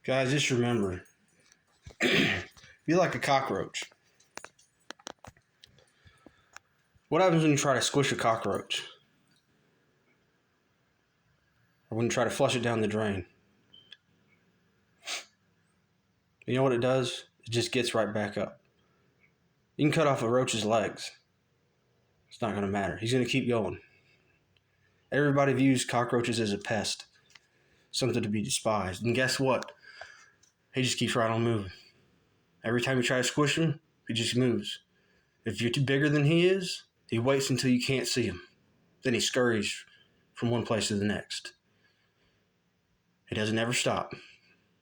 Guys, just remember, be like a cockroach. What happens when you try to squish a cockroach? Or when you try to flush it down the drain? You know what it does? It just gets right back up. You can cut off a roach's legs. It's not going to matter. He's going to keep going. Everybody views cockroaches as a pest, something to be despised. And guess what? He just keeps right on moving. Every time you try to squish him, he just moves. If you're too bigger than he is, he waits until you can't see him. Then he scurries from one place to the next. He doesn't ever stop.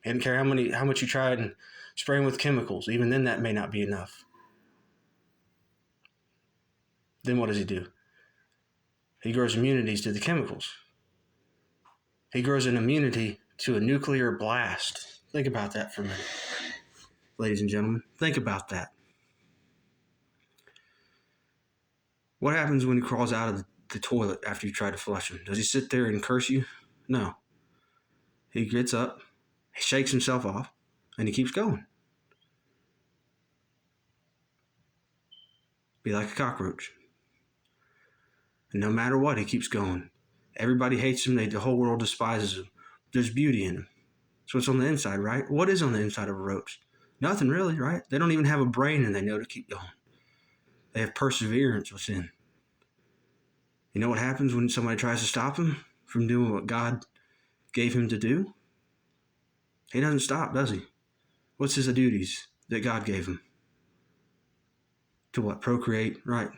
He doesn't care how much you try and spray him with chemicals. Even then, that may not be enough. Then what does he do? He grows immunities to the chemicals. He grows an immunity to a nuclear blast. Think about that for a minute. Ladies and gentlemen, think about that. What happens when he crawls out of the toilet after you try to flush him? Does he sit there and curse you? No. He gets up, he shakes himself off, and he keeps going. Be like a cockroach. And no matter what, he keeps going. Everybody hates him. The whole world despises him. There's beauty in him. So it's on the inside, right? What is on the inside of a roach? Nothing really, right? They don't even have a brain and they know to keep going. They have perseverance within. You know what happens when somebody tries to stop him from doing what God gave him to do? He doesn't stop, does he? What's his duties that God gave him? To what? Procreate, right?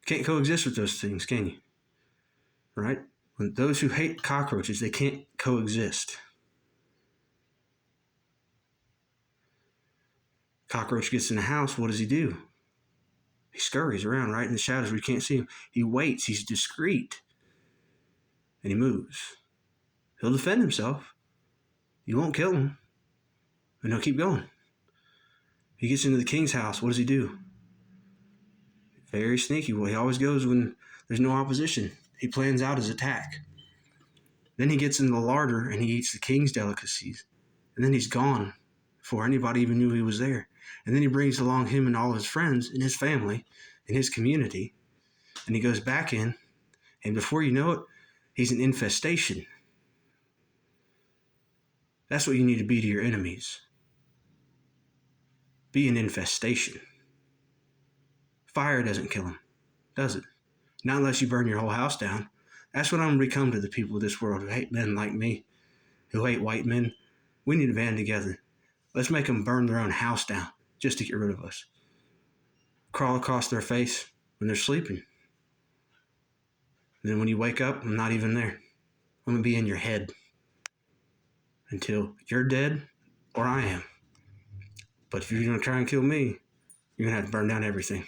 Can't coexist with those things, can you? Right? When those who hate cockroaches, they can't coexist. Cockroach gets in the house, what does he do? He scurries around right in the shadows where you can't see him. He waits, he's discreet, and he moves. He'll defend himself. You won't kill him, and he'll keep going. He gets into the king's house, what does he do? Very sneaky. Well, he always goes when there's no opposition. He plans out his attack. Then he gets in the larder and he eats the king's delicacies. And then he's gone before anybody even knew he was there. And then he brings along him and all his friends and his family and his community. And he goes back in, and before you know it, he's an infestation. That's what you need to be to your enemies. Be an infestation. Fire doesn't kill him, does it? Not unless you burn your whole house down. That's what I'm going to become to the people of this world who hate men like me, who hate white men. We need to band together. Let's make them burn their own house down just to get rid of us. Crawl across their face when they're sleeping. And then when you wake up, I'm not even there. I'm going to be in your head until you're dead or I am. But if you're going to try and kill me, you're going to have to burn down everything.